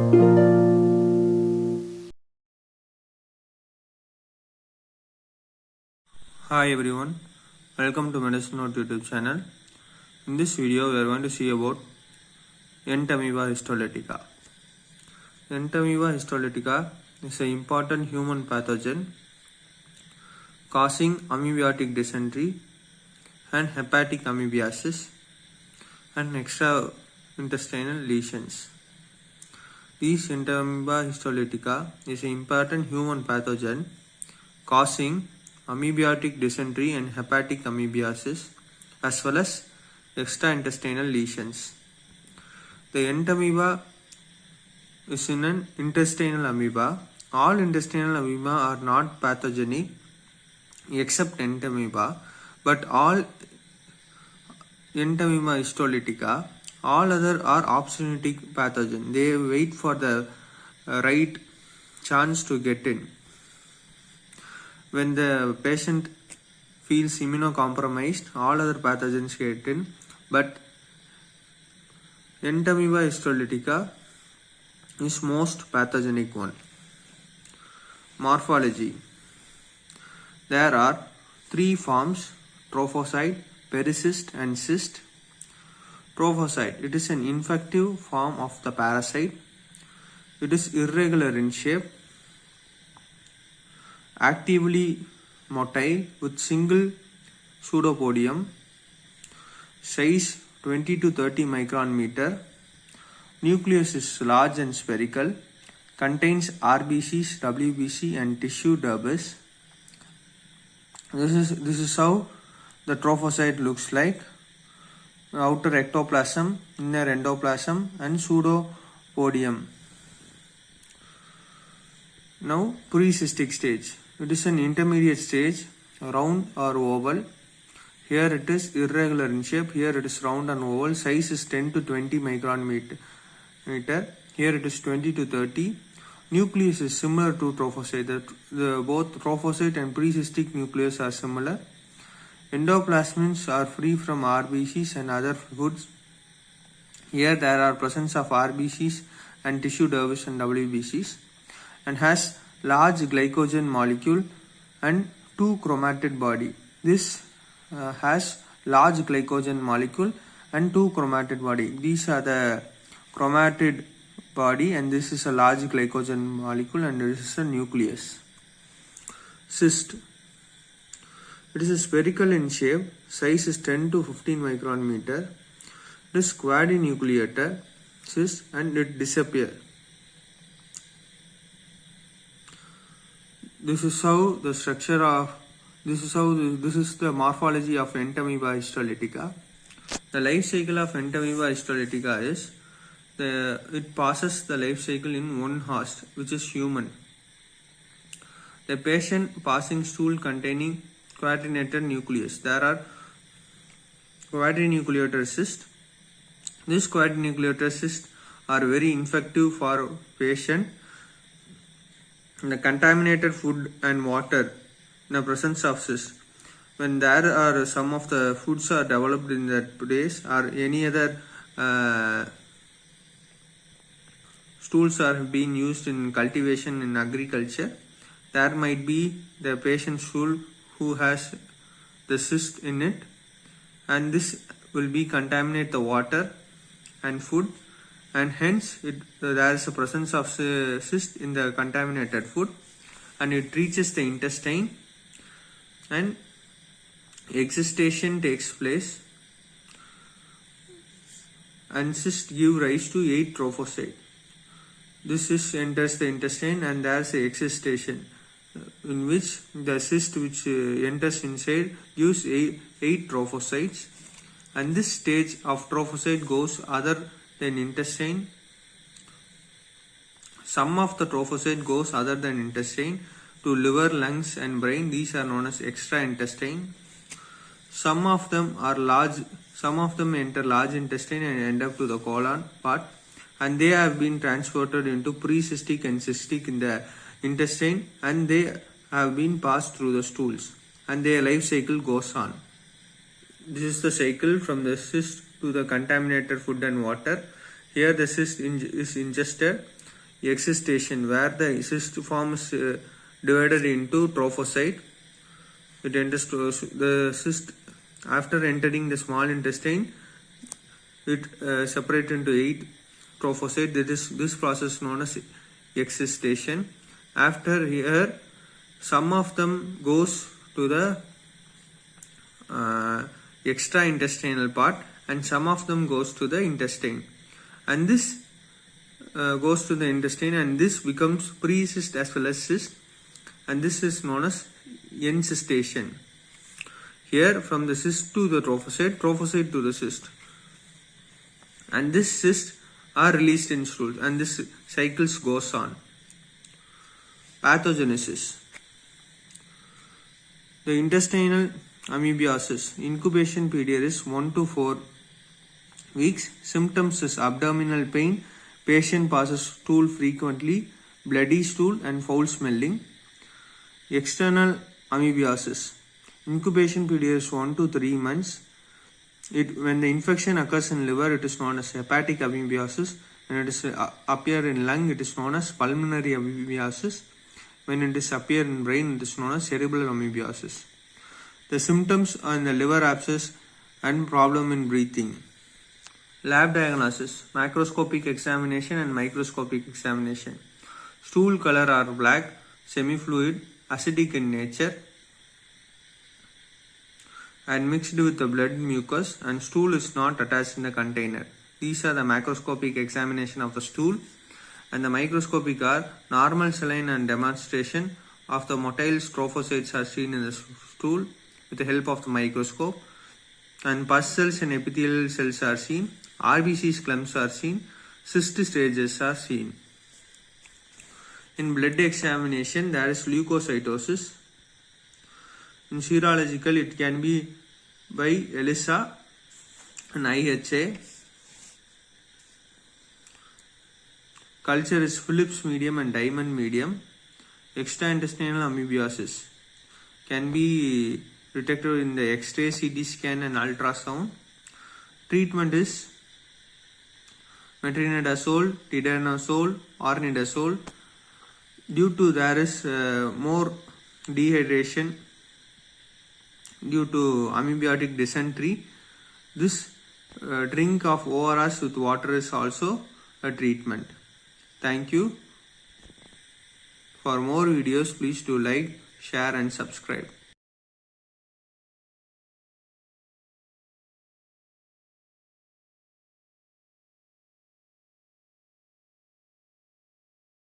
Hi everyone, welcome to Medicine Note YouTube channel. In this video, we are going to see about Entamoeba histolytica. Entamoeba histolytica is an important human pathogen causing amoebiatic dysentery and hepatic amoebiasis and extraintestinal lesions. This Entamoeba histolytica is an important human pathogen causing amoebiatic dysentery and hepatic amoebiasis as well as extraintestinal lesions. The entamoeba is an intestinal amoeba. All intestinal amoeba are not pathogenic except entamoeba, but all Entamoeba histolytica, all other are opportunistic pathogen. They wait for the right chance to get in. When the patient feels immunocompromised, all other pathogens get in, but Entamoeba histolytica is most pathogenic one. Morphology. There are three forms: trophocyte, pericyst and cyst. Trophocyte, it is an infective form of the parasite. It is irregular in shape, actively motile with single pseudopodium, size 20 to 30 micron meter, nucleus is large and spherical, contains RBCs, WBC and tissue debris. This is how the trophocyte looks like: outer ectoplasm, inner endoplasm and pseudopodium. Now precystic stage. It is an intermediate stage, round or oval. Here it is irregular in shape. Here it is round and oval. Size is 10 to 20 micron meter. Here it is 20 to 30. Nucleus is similar to trophocyte. Both trophocyte and precystic nucleus are similar. Endoplasms are free from RBCs and other foods. Here there are presence of RBCs and tissue debris and WBCs, and has large glycogen molecule and two chromatid body. This has large glycogen molecule and two chromatid body. These are the chromatid body and this is a large glycogen molecule and this is a nucleus. Cyst. It is spherical in shape, size is 10 to 15 micron meter. It is quadrinucleated cyst and it disappears. This is the morphology of Entamoeba histolytica. The life cycle of Entamoeba histolytica is it passes the life cycle in one host, which is human. The patient passing stool containing quadranated nucleus. There are quadrinucleated cysts. These quadrinucleated cysts are very infective for patient. The contaminated food and water in the presence of cysts. When there are some of the foods are developed in that place or any other stools are being used in cultivation in agriculture, there might be the patient's stool who has the cyst in it, and this will be contaminate the water and food, and hence there is a presence of cyst in the contaminated food, and it reaches the intestine and excision takes place, and cyst give rise to 8 trophocyte. This cyst enters the intestine and there is a excision in which the cyst which enters inside gives 8 trophocytes, and this stage of trophocyte goes other than intestine. Some of the trophocyte goes other than intestine to liver, lungs and brain. These are known as extraintestine. Some of them are large, some of them enter large intestine and end up to the colon part, and they have been transported into precystic and cystic in the intestine, and they have been passed through the stools, and their life cycle goes on. This is the cycle from the cyst to the contaminated food and water. Here the cyst is ingested excitation, where the cyst forms divided into trophocyte. It enters to the cyst. After entering the small intestine, it separates into 8 trophocyte. This process known as excitation. After here, some of them goes to the extra intestinal part, and some of them goes to the intestine, and this goes to the intestine, and this becomes pre-cyst as well as cyst, and this is known as encystation. Here from the cyst to the trophocyte, trophocyte to the cyst, and this cyst are released in stool, and this cycles goes on. Pathogenesis. The intestinal amoebiasis incubation period is 1 to 4 weeks. Symptoms is abdominal pain, patient passes stool frequently, bloody stool and foul smelling. External amoebiasis incubation period is 1 to 3 months. When the infection occurs in liver, it is known as hepatic amoebiasis. When it is appear in lung, it is known as pulmonary amoebiasis. When it is appear in brain, it is known as cerebral amoebiasis. The symptoms are in the liver abscess and problem in breathing. Lab diagnosis, macroscopic examination and microscopic examination. Stool color are black, semi-fluid, acidic in nature, and mixed with the blood mucus, and stool is not attached in the container. These are the macroscopic examination of the stool, and the microscopic are normal saline and demonstration of the motile trophocytes are seen in the stool with the help of the microscope, and pus cells and epithelial cells are seen, RBCs clumps are seen, cyst stages are seen. In blood examination, there is leukocytosis. In serological, it can be by ELISA and IHA. Culture is Phillips medium and diamond medium. Extraintestinal amoebiasis can be detected in the X-ray, CT scan and ultrasound. Treatment is metronidazole, tidanozole, ornidazole. Due to there is more dehydration due to amoebiatic dysentery, this drink of ORS with water is also a treatment. Thank you. For more videos, please do like, share and subscribe.